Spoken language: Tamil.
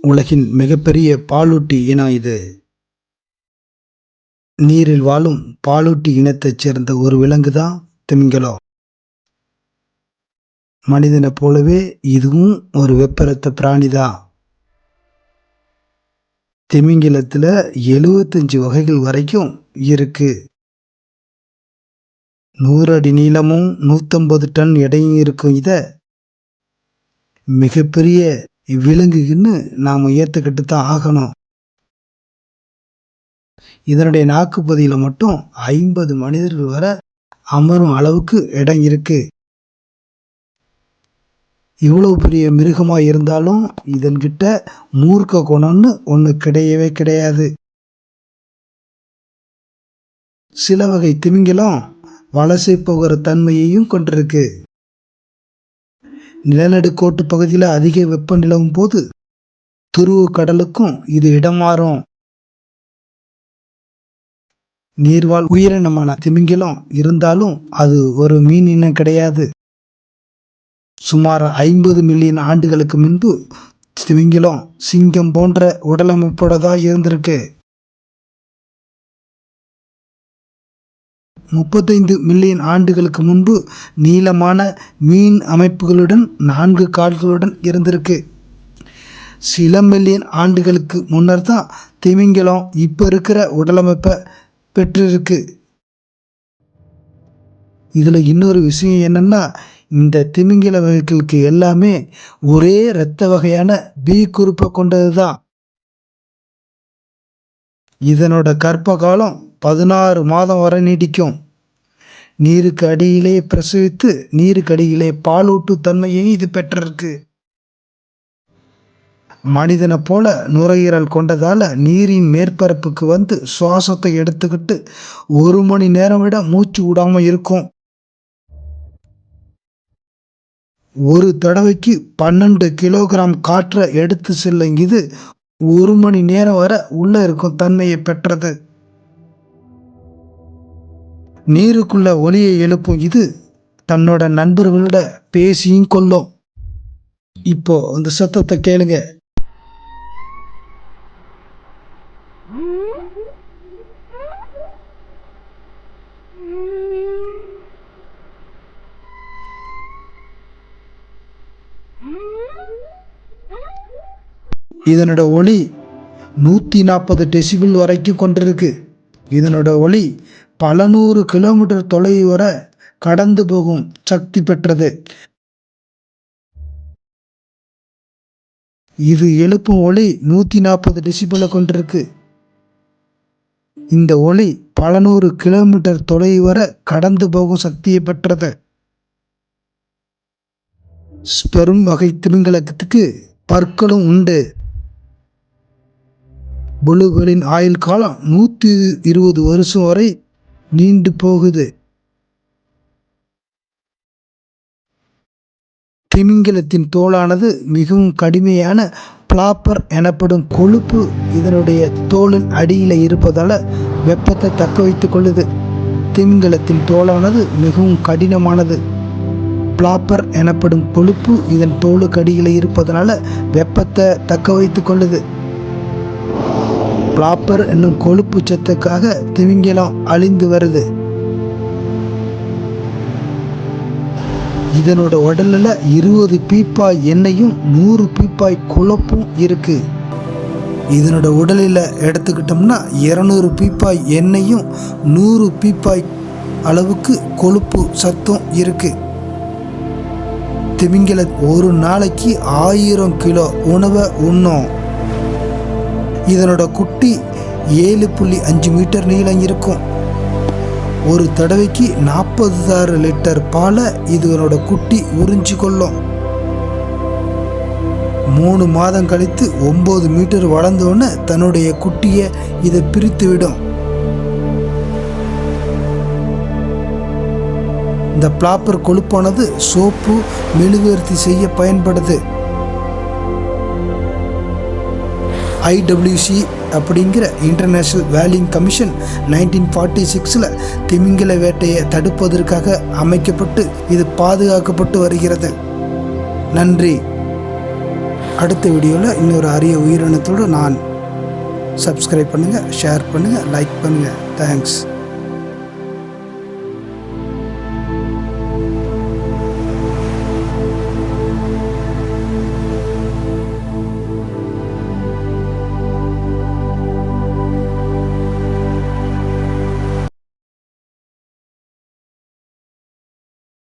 உலகின் மிகப்பெரிய பாலூட்டி இனம் இது. நீரில் வாழும் பாலூட்டி இனத்தைச் சேர்ந்த ஒரு விலங்கு தான் திமிங்கலம். மனிதனை போலவே இதுவும் ஒரு வெப்பரத்த பிராணிதான். திமிங்கலத்துல 75 வகைகள் வரைக்கும் இருக்கு. 100 அடி நீளமும் 150 டன் எடையும் இருக்கும். இத மிகப்பெரிய விலங்குன்னு நாம ஏத்துக்கிட்டு தான் ஆகணும். இதனுடைய நாக்குப்பகுதியில மட்டும் 50 மனிதர்கள் வரை அமரும் அளவுக்கு இடம் இருக்கு. இவ்வளவு பெரிய மிருகமா இருந்தாலும் இதன்கிட்ட மூர்க்க குணம்னு ஒண்ணு கிடையவே கிடையாது. சில வகை திமிங்கலம் வலசை போகிற தன்மையையும் கொண்டிருக்கு. நிலநடுக்கோட்டு பகுதியில் அதிக வெப்பம் நிலவும் போது துருவ கடலுக்கும் இது இடம் மாறும். நீர்வாழ் உயிரினமான திமிங்கலம் இருந்தாலும் அது ஒரு மீன் இனம் கிடையாது. சுமார் 50 மில்லியன் ஆண்டுகளுக்கு முன்பு திமிங்கலம் சிங்கம் போன்ற உடலமைப்போட தான் இருந்திருக்கு. 35 மில்லியன் ஆண்டுகளுக்கு முன்பு நீளமான மீன் அமைப்புகளுடன் 4 கால்களுடன் இருந்திருக்கு. சில மில்லியன் ஆண்டுகளுக்கு முன்னர் தான் திமிங்கலம் இப்ப இருக்கிற உடலமைப்பை பெற்றிருக்கு. இதுல இன்னொரு விஷயம் என்னன்னா, இந்த திமிங்கல வகைகளுக்கு எல்லாமே ஒரே இரத்த வகையான பி குரூப்பை கொண்டதுதான். இதனோட கர்ப்ப காலம் 16 மாதம் வரை நீடிக்கும். நீருக்கு அடியிலே பிரசவித்து நீருக்கு அடியிலே பாலூட்டு தன்மையை இது பெற்றிருக்கு. மனிதனை போல நுரையீரல் கொண்டதால நீரின் மேற்பரப்புக்கு வந்து சுவாசத்தை எடுத்துக்கிட்டு 1 மணி நேரம் விட மூச்சு விடாம இருக்கும். ஒரு தடவைக்கு 12 கிலோகிராம் காற்றை எடுத்து செல்லும் இது 1 மணி நேரம் வரை உள்ள இருக்கும் தன்மையை பெற்றது. நீருக்குள்ள ஒலியை எழுப்பும் இது தன்னோட நண்பர்களோட பேசியும் கொள்ளும். இப்போ அந்த சத்தத்தை கேளுங்க. இதனோட ஒலி 140 டெசிபிள் வரைக்கும் கொண்டிருக்கு. இதனோட ஒலி பல 100 கிலோமீட்டர் தொலைவு வரை கடந்து போகும் சக்தி பெற்றது. இது எழுப்பும் ஒலி 140 டெசிபிளை கொண்டிருக்கு. இந்த ஒலி பல 100 கிலோமீட்டர் தொலைவு வரை கடந்து போகும் சக்தியை பெற்றது. ஸ்பெர்ம் வகை திமிங்கலத்துக்கு பற்களும் உண்டு. புழுக்களின் ஆயுள் காலம் 120 வருஷம் வரை நீண்டு போகுது. திமிங்கலத்தின் தோலானது மிகவும் கடுமையான பிளாப்பர் எனப்படும் கொழுப்பு இதனுடைய தோலின் அடியில இருப்பதால வெப்பத்தை தக்க வைத்துக் கொள்ளுது. திமிங்கலத்தின் தோலானது மிகவும் கடினமானது. பிளாப்பர் எனப்படும் கொழுப்பு இதன் தோலுக்கு அடியில இருப்பதனால வெப்பத்தை தக்க வைத்துக் கொள்ளுது. பிளாப்பர் என்னும் கொழுப்பு சத்துக்காக திமிங்கலம் அழிந்து வருது. இதனோட உடல்ல 20 பீப்பாய் எண்ணெயும் 100 பீப்பாய் கொழுப்பும் இருக்கு. இதனோட உடலில் எடுத்துக்கிட்டோம்னா 200 பீப்பாய் எண்ணெயும் 100 பீப்பாய் அளவுக்கு கொழுப்பு சத்தும் இருக்கு. திமிங்கல ஒரு நாளைக்கு 1000 கிலோ உணவை உண்ணும். இதனோட குட்டி 7.5 மீட்டர் நீளம் இருக்கும். ஒரு தடவைக்கு 46 லிட்டர் பாலை இதனோட குட்டி உறிஞ்சி கொள்ளும். 3 மாதம் கழித்து 9 மீட்டர் வளர்ந்தோன்னு தன்னுடைய குட்டியை இதை பிரித்து விடும். இந்த பிளாப்பர் கொழுப்பானது சோப்பு மெழுகுவர்த்தி செய்ய பயன்படுது. IWC அப்படிங்கிற இன்டர்நேஷனல் வேலிங் கமிஷன் 1946 திமிங்கல வேட்டையை தடுப்பதற்காக அமைக்கப்பட்டு இது பாதுகாக்கப்பட்டு வருகிறது. நன்றி. அடுத்த வீடியோவில் இன்னொரு அரிய உயிரினத்தோடு நான் சப்ஸ்கிரைப் பண்ணுங்கள், ஷேர் பண்ணுங்கள், லைக் பண்ணுங்கள். தேங்க்ஸ்.